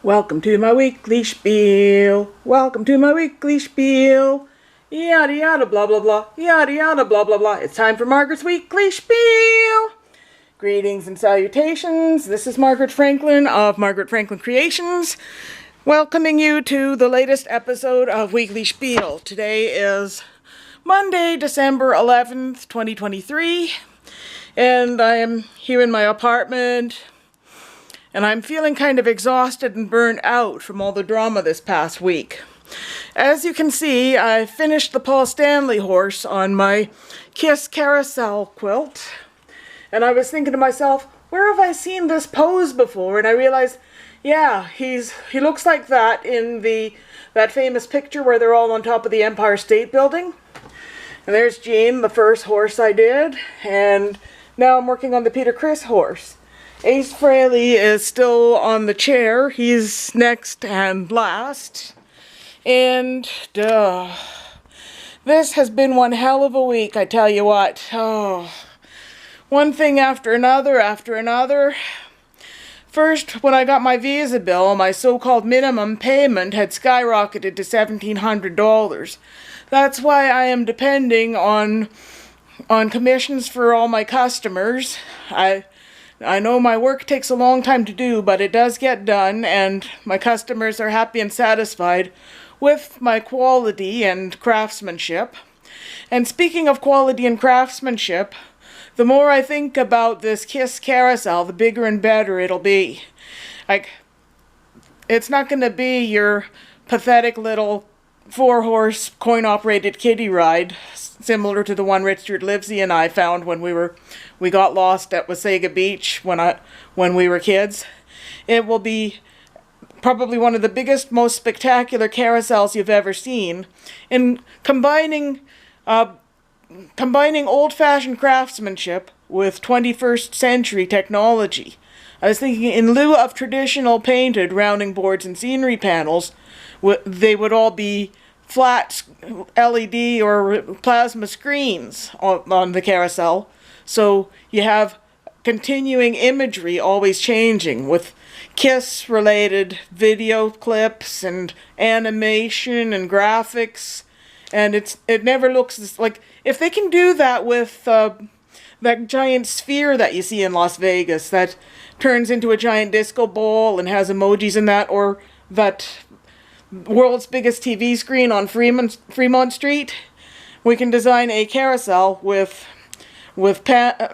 Welcome to my weekly spiel. Welcome to my weekly spiel. Yada yada blah blah blah. Yada yada blah blah blah. It's time for Margaret's weekly spiel. Greetings and salutations. This is Margaret Franklin of Margaret Franklin Creations, welcoming you to the latest episode of Weekly Spiel. Today is Monday, December 11th, 2023, and I am here in my apartment. And I'm feeling kind of exhausted and burnt out from all the drama this past week. As you can see, I finished the Paul Stanley horse on my Kiss carousel quilt. And I was thinking to myself, where have I seen this pose before? And I realized, yeah, he looks like that in that famous picture where they're all on top of the Empire State Building. And there's Jean, the first horse I did. And now I'm working on the Peter Criss horse. Ace Frehley is still on the chair. He's next and last. And, this has been one hell of a week, I tell you what. Oh, one thing after another. First, when I got my visa bill, my so-called minimum payment had skyrocketed to $1,700. That's why I am depending on commissions for all my customers. I know my work takes a long time to do, but it does get done, and my customers are happy and satisfied with my quality and craftsmanship. And speaking of quality and craftsmanship, the more I think about this Kiss carousel, the bigger and better it'll be. It's not going to be your pathetic little four-horse coin-operated kiddie ride, similar to the one Richard Livesey and I found when we got lost at Wasaga Beach when we were kids. It will be probably one of the biggest, most spectacular carousels you've ever seen, in combining old-fashioned craftsmanship with 21st century technology. I was thinking, in lieu of traditional painted rounding boards and scenery panels, they would all be flat LED or plasma screens on the carousel. So you have continuing imagery always changing with Kiss-related video clips and animation and graphics. And it never looks like, if they can do that with that giant sphere that you see in Las Vegas that turns into a giant disco ball and has emojis in that, or that world's biggest TV screen on Fremont Street, we can design a carousel with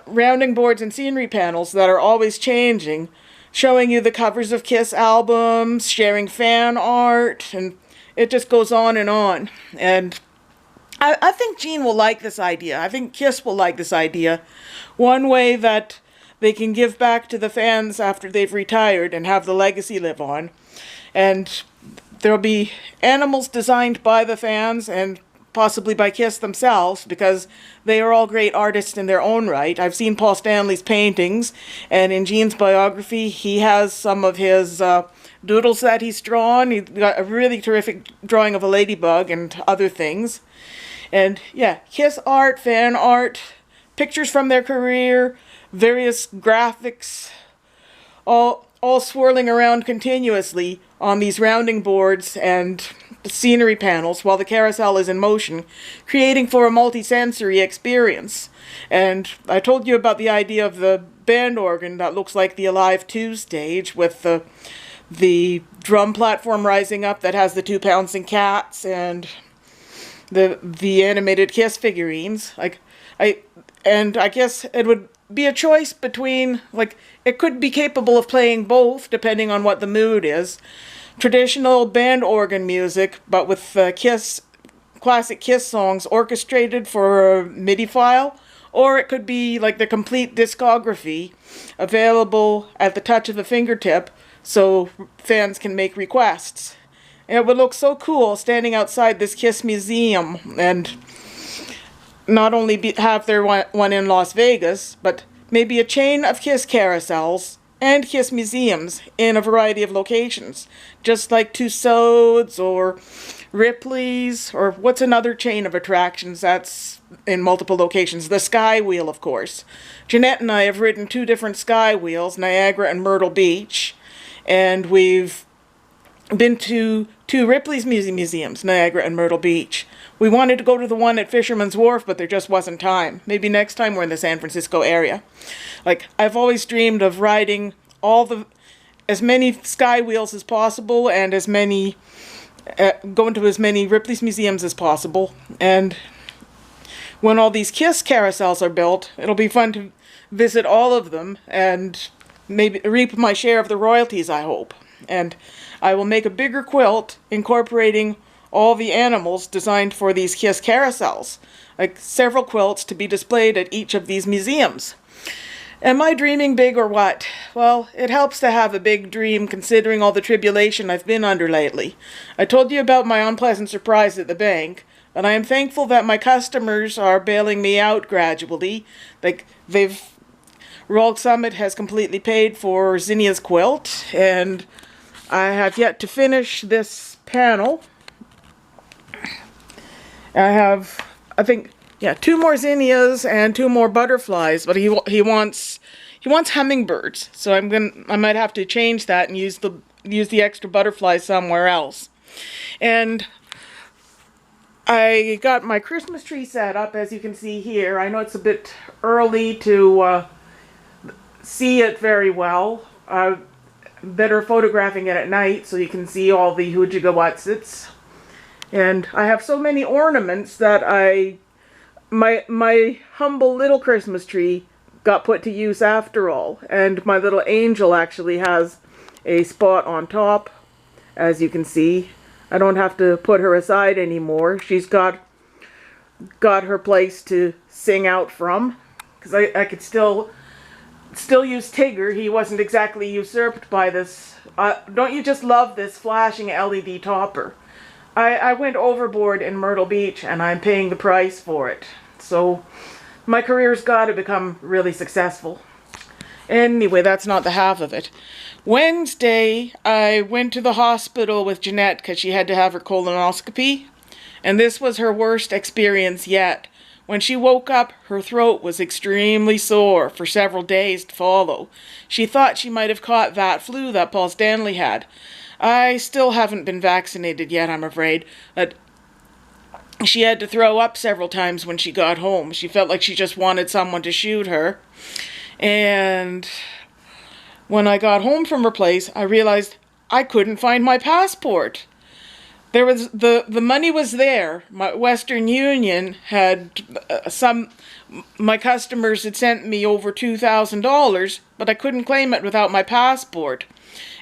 rounding boards and scenery panels that are always changing, showing you the covers of Kiss albums, sharing fan art, and it just goes on and on. And I think Jean will like this idea. I think Kiss will like this idea. One way that they can give back to the fans after they've retired and have the legacy live on. And there'll be animals designed by the fans and possibly by Kiss themselves, because they are all great artists in their own right. I've seen Paul Stanley's paintings, and in Jean's biography, he has some of his doodles that he's drawn. He's got a really terrific drawing of a ladybug and other things. And yeah, Kiss art, fan art, pictures from their career, various graphics, all swirling around continuously on these rounding boards and scenery panels while the carousel is in motion, creating for a multi-sensory experience. And I told you about the idea of the band organ that looks like the Alive 2 stage, with the drum platform rising up that has the two pouncing cats and the animated Kiss figurines. I guess it would be a choice between, it could be capable of playing both depending on what the mood is. Traditional band organ music, but with classic Kiss songs orchestrated for a MIDI file, or it could be like the complete discography available at the touch of a fingertip so fans can make requests. And it would look so cool standing outside this Kiss museum, and not only have their one in Las Vegas, but maybe a chain of Kiss carousels and Kiss museums in a variety of locations, just like Tussauds or Ripley's, or what's another chain of attractions that's in multiple locations? The Sky Wheel, of course. Jeanette and I have ridden 2 different Sky Wheels, Niagara and Myrtle Beach, and we've been to two Ripley's museums, Niagara and Myrtle Beach. We wanted to go to the one at Fisherman's Wharf, but there just wasn't time. Maybe next time we're in the San Francisco area. Like, I've always dreamed of riding as many Sky Wheels as possible, and going to as many Ripley's museums as possible. And when all these KISS carousels are built, it'll be fun to visit all of them and maybe reap my share of the royalties, I hope. And I will make a bigger quilt incorporating all the animals designed for these KISS carousels, like several quilts to be displayed at each of these museums. Am I dreaming big or what? Well, it helps to have a big dream considering all the tribulation I've been under lately. I told you about my unpleasant surprise at the bank, and I am thankful that my customers are bailing me out gradually. Like, Royal Summit has completely paid for Zinnia's quilt, and I have yet to finish this panel. I have, I think, two more zinnias and two more butterflies, but he wants hummingbirds. So I might have to change that and use the extra butterflies somewhere else. And I got my Christmas tree set up, as you can see here. I know it's a bit early to see it very well. Better photographing it at night so you can see all the Hujigawatsits. And I have so many ornaments that my humble little Christmas tree got put to use after all. And my little angel actually has a spot on top, as you can see. I don't have to put her aside anymore. She's got her place to sing out from. Because I could still use Tigger. He wasn't exactly usurped by this. Don't you just love this flashing LED topper? I went overboard in Myrtle Beach, and I'm paying the price for it. So my career's got to become really successful. Anyway, that's not the half of it. Wednesday, I went to the hospital with Jeanette because she had to have her colonoscopy. And this was her worst experience yet. When she woke up, her throat was extremely sore for several days to follow. She thought she might have caught that flu that Paul Stanley had. I still haven't been vaccinated yet, I'm afraid. But she had to throw up several times when she got home. She felt like she just wanted someone to shoot her. And when I got home from her place, I realized I couldn't find my passport. There was the money was there. My Western Union had my customers had sent me over $2,000, but I couldn't claim it without my passport.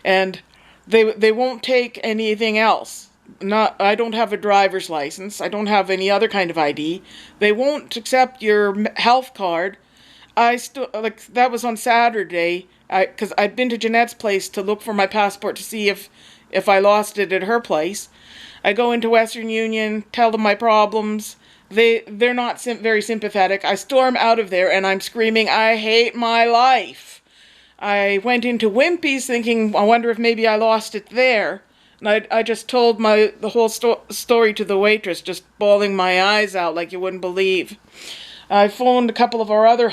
And they won't take anything else. I don't have a driver's license. I don't have any other kind of ID. They won't accept your health card. That was on Saturday, because I'd been to Jeanette's place to look for my passport to see if I lost it at her place. I go into Western Union, tell them my problems. They're not very sympathetic. I storm out of there and I'm screaming, I hate my life. I went into Wimpy's thinking, I wonder if maybe I lost it there. And I just told the whole story to the waitress, just bawling my eyes out like you wouldn't believe. I phoned a couple of our other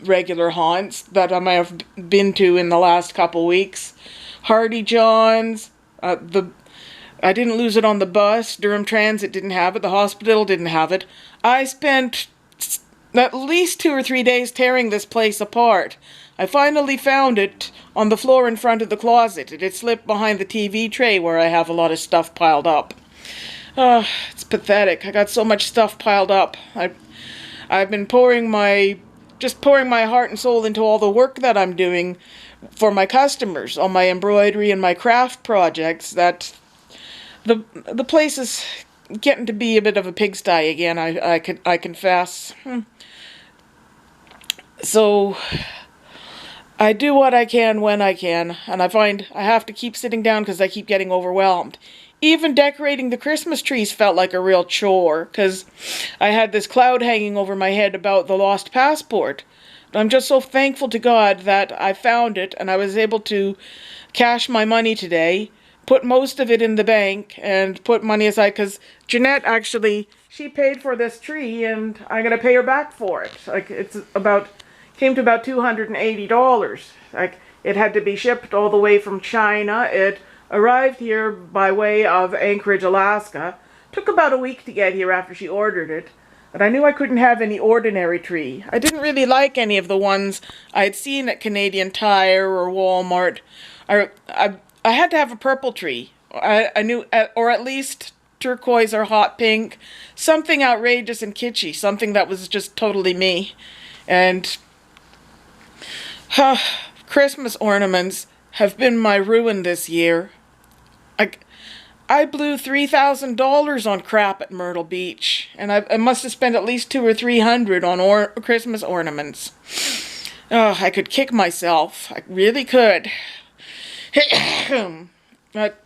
regular haunts that I might have been to in the last couple weeks. Hardy John's, I didn't lose it on the bus. Durham Transit didn't have it. The hospital didn't have it. I spent at least 2 or 3 days tearing this place apart. I finally found it on the floor in front of the closet. It had slipped behind the TV tray where I have a lot of stuff piled up. It's pathetic. I got so much stuff piled up. I've been pouring my heart and soul into all the work that I'm doing for my customers, all my embroidery and my craft projects, that the place is getting to be a bit of a pigsty again, I confess. So I do what I can when I can, and I find I have to keep sitting down because I keep getting overwhelmed. Even decorating the Christmas trees felt like a real chore, because I had this cloud hanging over my head about the lost passport. But I'm just so thankful to God that I found it, and I was able to cash my money today, put most of it in the bank, and put money aside, because Jeanette actually, she paid for this tree, and I'm going to pay her back for it. Like, came to about $280. Like, it had to be shipped all the way from China. It Arrived here by way of Anchorage, Alaska. Took about a week to get here after she ordered it. But I knew I couldn't have any ordinary tree. I didn't really like any of the ones I had seen at Canadian Tire or Walmart. I had to have a purple tree. I knew, or at least turquoise or hot pink. Something outrageous and kitschy. Something that was just totally me. And Christmas ornaments have been my ruin this year. I blew $3,000 on crap at Myrtle Beach, and I must have spent at least $200 or $300 on Christmas ornaments. Oh, I could kick myself. I really could. But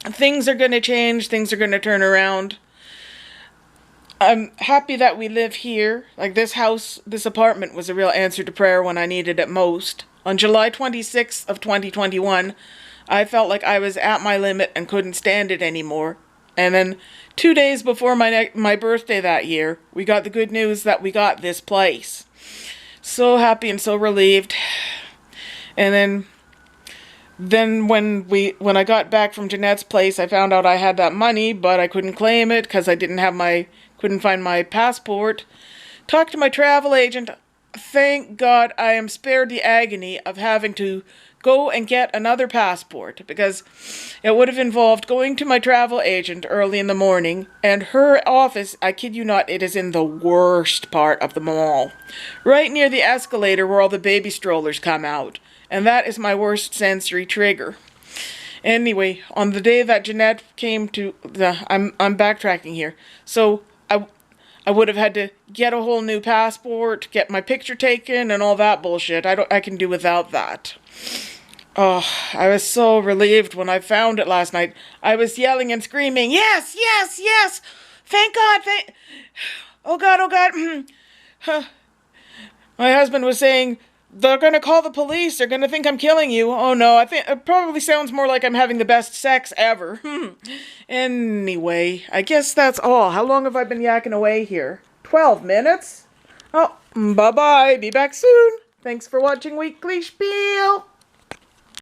things are going to change. Things are going to turn around. I'm happy that we live here. Like, this house, this apartment was a real answer to prayer when I needed it most. On July 26th of 2021, I felt like I was at my limit and couldn't stand it anymore. And then 2 days before my birthday that year, we got the good news that we got this place. So happy and so relieved. And then when I got back from Jeanette's place, I found out I had that money, but I couldn't claim it because I couldn't find my passport. Talked to my travel agent. Thank God I am spared the agony of having to go and get another passport, because it would have involved going to my travel agent early in the morning, and her office, I kid you not, it is in the worst part of the mall, right near the escalator where all the baby strollers come out, and that is my worst sensory trigger. Anyway, on the day that Jeanette came to I'm backtracking here. So I would have had to get a whole new passport, get my picture taken, and all that bullshit. I can do without that. Oh, I was so relieved when I found it last night. I was yelling and screaming, yes, yes, yes! Thank God, oh God, oh God. My husband was saying, they're going to call the police. They're going to think I'm killing you. Oh no, I think it probably sounds more like I'm having the best sex ever. Anyway, I guess that's all. How long have I been yakking away here? 12 minutes? Oh, bye-bye. Be back soon. Thanks for watching Weekly Spiel.